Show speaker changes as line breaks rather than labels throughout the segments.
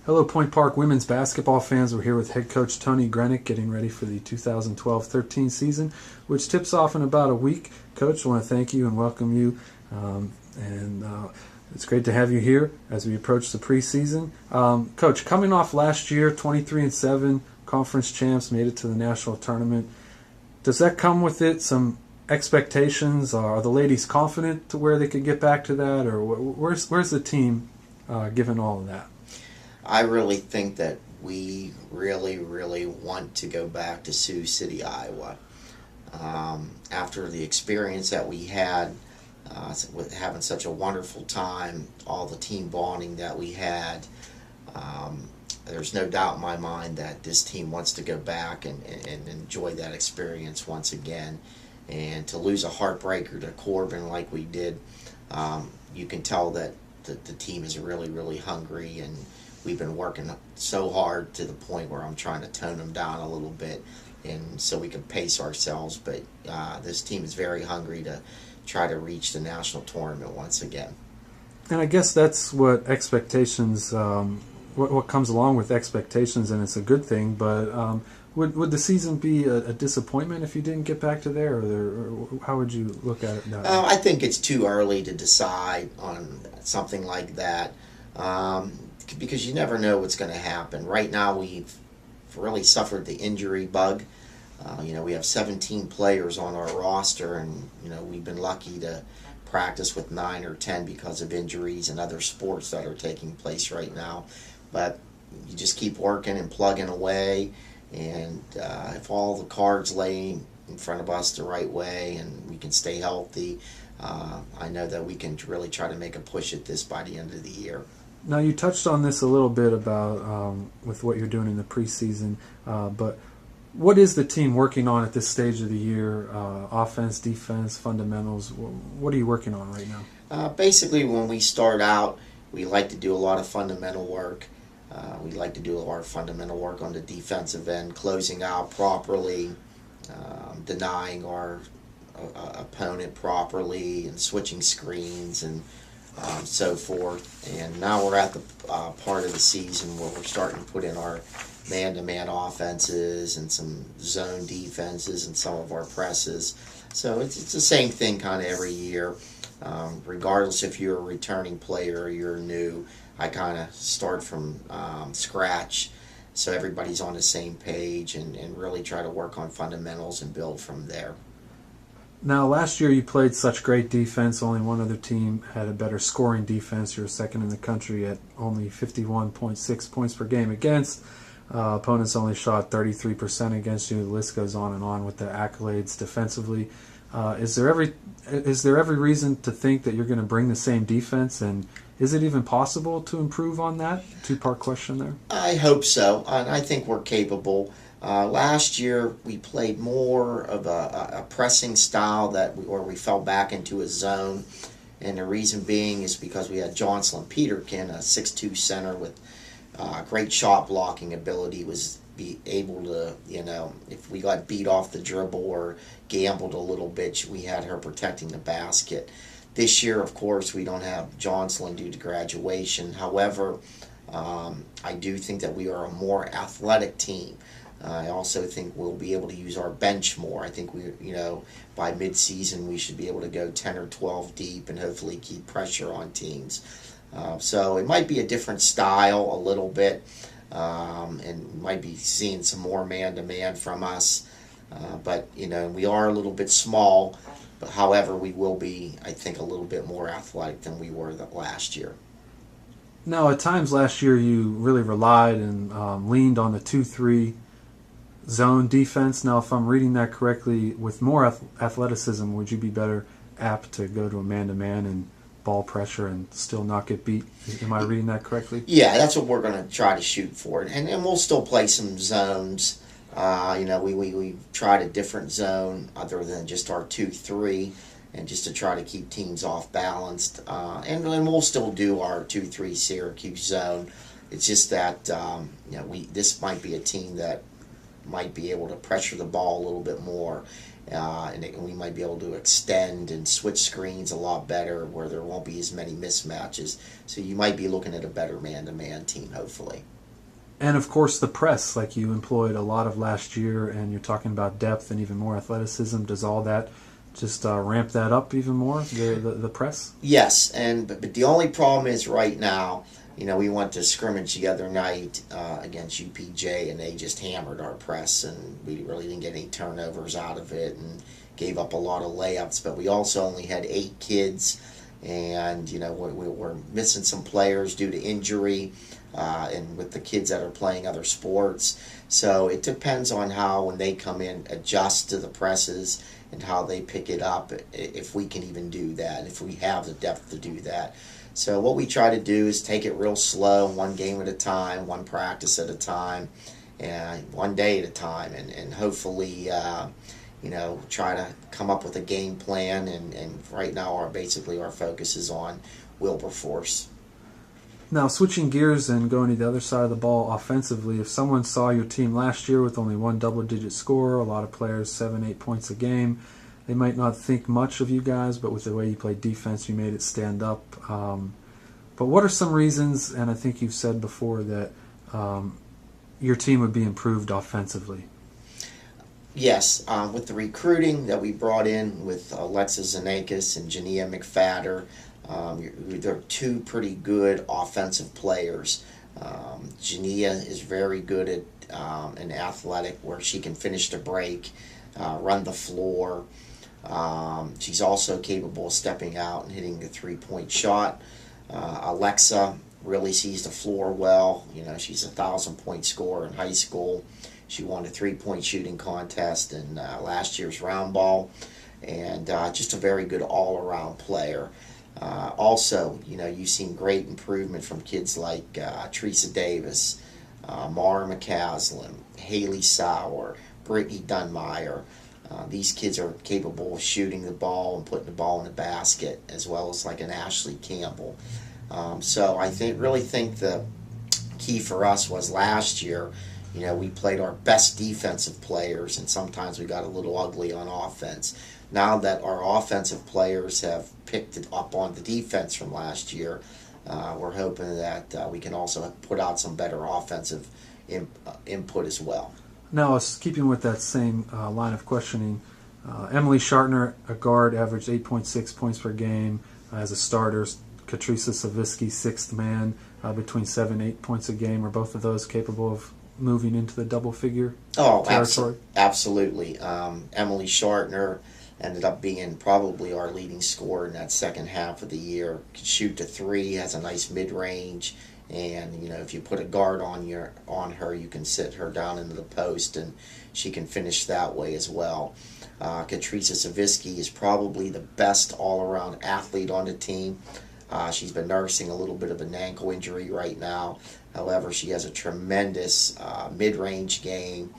Hello, Point Park women's basketball fans. We're here with head coach Tony Grenek getting ready for the 2012-13 season, which tips off in about a week. Coach, I want to thank you and welcome you. It's great to have you here as we approach the preseason. Coach, coming off last year, 23-7, conference champs, made it to the national tournament. Does that come with it some expectations? Are the ladies confident to where they could get back to that? Or where's the team given all of that?
I really think that we really want to go back to Sioux City, Iowa. After the experience that we had with having such a wonderful time, all the team bonding that we had, there's no doubt in my mind that this team wants to go back and enjoy that experience once again. And to lose a heartbreaker to Corbin like we did, you can tell that the team is really hungry, and we've been working so hard to the point where I'm trying to tone them down a little bit, and so we can pace ourselves. But this team is very hungry to try to reach the national tournament once again.
And I guess that's what expectations, what comes along with expectations, and it's a good thing. But would the season be a disappointment if you didn't get back to there, or how would you look at it now?
I think it's too early to decide on something like that. Because you never know what's going to happen. Right now, we've really suffered the injury bug. We have 17 players on our roster, and we've been lucky to practice with 9 or 10 because of injuries and other sports that are taking place right now. But you just keep working and plugging away, and if all the cards lay in front of us the right way and we can stay healthy, I know that we can really try to make a push at this by the end of the year.
Now, you touched on this a little bit about with what you're doing in the preseason, but what is the team working on at this stage of the year? Offense, defense, fundamentals. What are you working on right now?
Basically, when we start out, we like to do a lot of fundamental work. We like to do our fundamental work on the defensive end, closing out properly, denying our opponent properly, and switching screens and so forth. And now we're at the part of the season where we're starting to put in our man-to-man offenses and some zone defenses and some of our presses. So it's the same thing kind of every year. Regardless if you're a returning player or you're new, I kind of start from scratch so everybody's on the same page and really try to work on fundamentals and build from there.
Now, last year you played such great defense. Only one other team had a better scoring defense. You were second in the country at only 51.6 points per game against. Opponents only shot 33% against you. The list goes on and on with the accolades defensively. Is there every reason to think that you're going to bring the same defense, and is it even possible to improve on that? Two-part question there.
I hope so, and I think we're capable. Last year we played more of a pressing style where we fell back into a zone, and the reason being is because we had Jocelyn Peterkin, a 6'2" center with great shot blocking ability, was be able to, if we got beat off the dribble or gambled a little bit, we had her protecting the basket. This year, of course, we don't have Jocelyn due to graduation. However, I do think that we are a more athletic team. I also think we'll be able to use our bench more. I think by mid-season we should be able to go 10 or 12 deep and hopefully keep pressure on teams. So it might be a different style a little bit, and might be seeing some more man-to-man from us. But we are a little bit small. But however, we will be, I think, a little bit more athletic than we were last year.
Now, at times last year you really relied and leaned on the 2-3 zone defense. Now, if I'm reading that correctly, with more athleticism, would you be better apt to go to a man-to-man and ball pressure and still not get beat? Am I reading that correctly?
Yeah, that's what we're going to try to shoot for. And we'll still play some zones. We tried a different zone other than just our 2-3, and just to try to keep teams off balanced. And we'll still do our 2-3 Syracuse zone. It's just that this might be a team that might be able to pressure the ball a little bit more and we might be able to extend and switch screens a lot better where there won't be as many mismatches. So you might be looking at a better man-to-man team, hopefully.
And of course, the press, like you employed a lot of last year, and you're talking about depth and even more athleticism. Does all that just ramp that up even more, the press?
Yes, but the only problem is right now, we went to scrimmage the other night against UPJ, and they just hammered our press, and we really didn't get any turnovers out of it, and gave up a lot of layups. But we also only had 8 kids, and we're missing some players due to injury, and with the kids that are playing other sports. So it depends on how, when they come in, adjust to the presses and how they pick it up, if we can even do that, if we have the depth to do that. So what we try to do is take it real slow, one game at a time, one practice at a time, and one day at a time, and hopefully try to come up with a game plan. And right now our focus is on Wilberforce.
Now, switching gears and going to the other side of the ball offensively, if someone saw your team last year with only one double-digit scorer, a lot of players 7-8 points a game, they might not think much of you guys, but with the way you played defense, you made it stand up. But what are some reasons, and I think you've said before, that your team would be improved offensively?
Yes, with the recruiting that we brought in with Alexis Zanakis and Jania McFadder, they're 2 pretty good offensive players. Jania is very good at and athletic, where she can finish the break, run the floor. She's also capable of stepping out and hitting the 3-point shot. Alexa really sees the floor well. She's a 1,000-point scorer in high school. She won a 3-point shooting contest in last year's round ball, and just a very good all-around player. Also, you've seen great improvement from kids like Teresa Davis, Mara McCaslin, Haley Sauer, Brittany Dunmeyer. These kids are capable of shooting the ball and putting the ball in the basket, as well as like an Ashley Campbell. So I really think the key for us was last year, we played our best defensive players, and sometimes we got a little ugly on offense. Now that our offensive players have picked it up on the defense from last year, we're hoping that we can also put out some better offensive input as well.
Now, keeping with that same line of questioning, Emily Shartner, a guard, averaged 8.6 points per game as a starter. Katrisa Savitsky, 6th man, between 7-8 points a game. Are both of those capable of moving into the double-figure territory?
Absolutely. Emily Shartner ended up being probably our leading scorer in that second half of the year. Can shoot the 3, has a nice mid-range, and if you put a guard on her, you can sit her down into the post, and she can finish that way as well. Katrisa Savitsky is probably the best all-around athlete on the team. She's been nursing a little bit of an ankle injury right now. However, she has a tremendous mid-range game.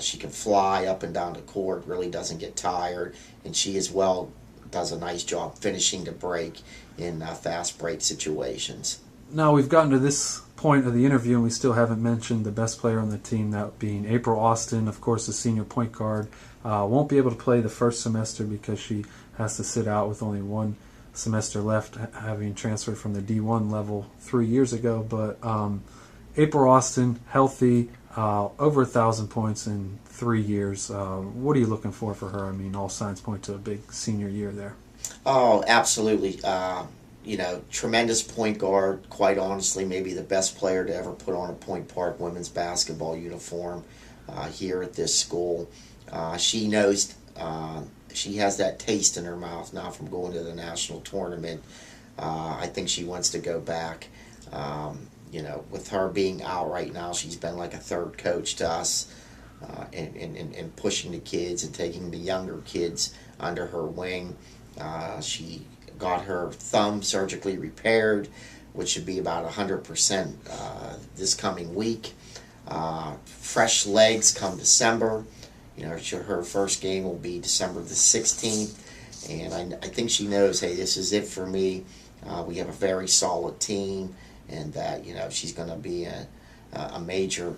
She can fly up and down the court, really doesn't get tired, and she as well does a nice job finishing the break in fast break situations.
Now, we've gotten to this point of the interview, and we still haven't mentioned the best player on the team, that being April Austin, of course, the senior point guard. Won't be able to play the first semester because she has to sit out with only one semester left, having transferred from the D1 level 3 years ago. But April Austin, healthy, over 1,000 points in 3 years. What are you looking for her? I mean, all signs point to a big senior year there.
Oh, absolutely. Tremendous point guard. Quite honestly, maybe the best player to ever put on a Point Park women's basketball uniform here at this school. She knows she has that taste in her mouth now from going to the national tournament. I think she wants to go back. With her being out right now, she's been like a third coach to us, and pushing the kids and taking the younger kids under her wing. She got her thumb surgically repaired, which should be about 100% this coming week. Fresh legs come December. Her first game will be December the 16th, and I think she knows, hey, this is it for me. We have a very solid team, and that she's going to be a major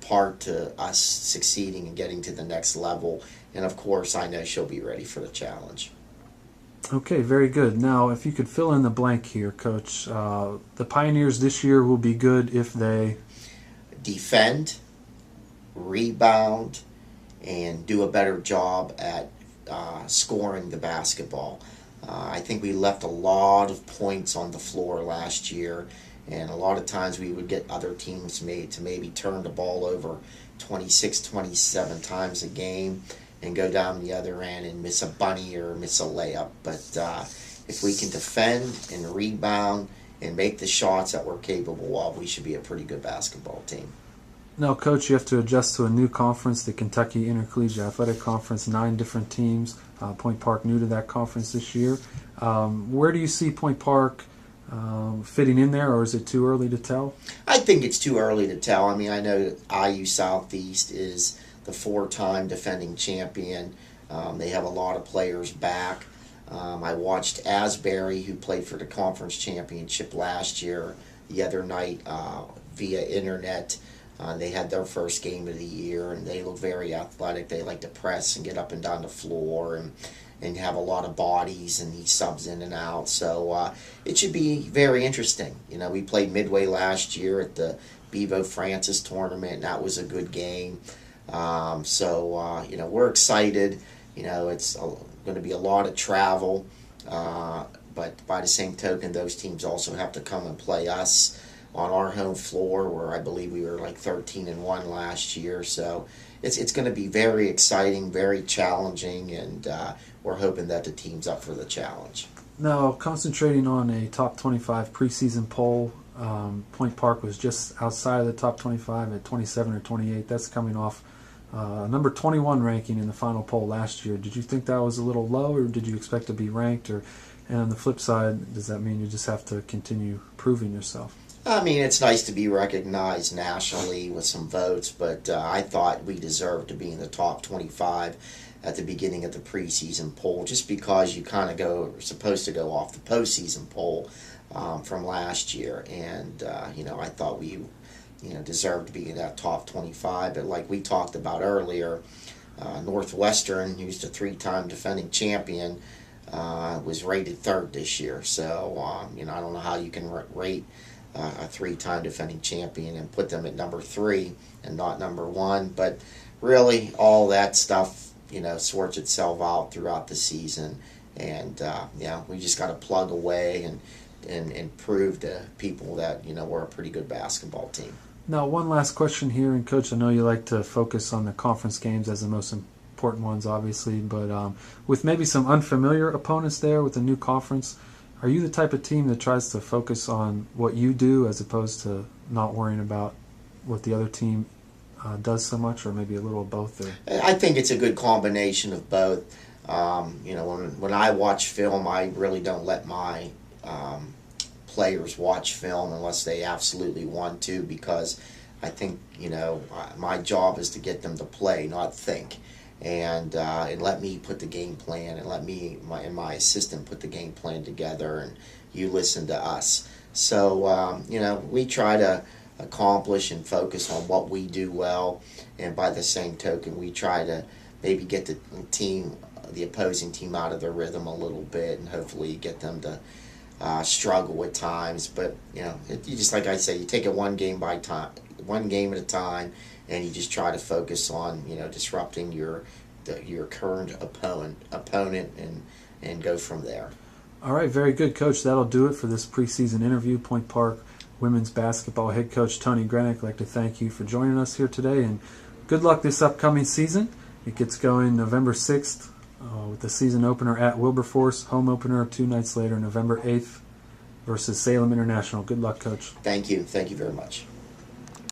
part to us succeeding and getting to the next level and of course I know she'll be ready for the challenge.
Okay, very good. Now, if you could fill in the blank here, Coach, the Pioneers this year will be good if they
defend, rebound, and do a better job at scoring the basketball. I think we left a lot of points on the floor last year, and a lot of times we would get other teams to maybe turn the ball over 26, 27 times a game and go down the other end and miss a bunny or miss a layup. But if we can defend and rebound and make the shots that we're capable of, we should be a pretty good basketball team.
Now, Coach, you have to adjust to a new conference, the Kentucky Intercollegiate Athletic Conference, 9 different teams. Point Park new to that conference this year. Where do you see Point Park fitting in there, or is it too early to tell?
I think it's too early to tell. I mean, I know that IU Southeast is the 4-time defending champion. They have a lot of players back. I watched Asbury, who played for the conference championship last year, the other night via internet. They had their first game of the year, and they look very athletic. They like to press and get up and down the floor and have a lot of bodies, and he subs in and out. So it should be very interesting. You know, we played Midway last year at the Bevo Francis tournament, and that was a good game. You know, we're excited. You know, it's going to be a lot of travel, but by the same token, those teams also have to come and play us on our home floor, where I believe we were like 13-1 last year. So it's going to be very exciting, very challenging, and we're hoping that the team's up for the challenge.
Now, concentrating on a top 25 preseason poll, Point Park was just outside of the top 25 at 27 or 28. That's coming off number 21 ranking in the final poll last year. Did you think that was a little low, or did you expect to be ranked? And on the flip side, does that mean you just have to continue proving yourself?
I mean, it's nice to be recognized nationally with some votes, but I thought we deserved to be in the top 25 at the beginning of the preseason poll, just because you kind of are supposed to go off the postseason poll from last year. And, you know, I thought we, you know, deserved to be in that top 25. But like we talked about earlier, Northwestern, who's the 3-time defending champion, was rated 3rd this year. So, you know, I don't know how you can rate a 3-time defending champion and put them at number 3 and not number 1. But really, all that stuff, you know, sorts itself out throughout the season. And, yeah, we just got to plug away and prove to people that, you know, we're a pretty good basketball team.
Now, one last question here, and Coach, I know you like to focus on the conference games as the most important ones, obviously, but with maybe some unfamiliar opponents there with the new conference, are you the type of team that tries to focus on what you do as opposed to not worrying about what the other team does so much, or maybe a little of both there?
I think it's a good combination of both. You know, when I watch film, I really don't let my players watch film unless they absolutely want to, because I think, you know, my job is to get them to play, not think. And let me put the game plan, and let me and my assistant put the game plan together, and you listen to us. So, you know, we try to accomplish and focus on what we do well, and by the same token, we try to maybe get the opposing team out of their rhythm a little bit, and hopefully get them to struggle at times. But, you know, you just, like I say, you take it one game at a time, and you just try to focus on, you know, disrupting your current opponent and go from there.
All right, very good, Coach. That'll do it for this preseason interview. Point Park women's basketball head coach Tony Grenek, I'd like to thank you for joining us here today, and good luck this upcoming season. It gets going November 6th with the season opener at Wilberforce, home opener 2 nights later, November 8th versus Salem International. Good luck, Coach.
Thank you. Thank you very much.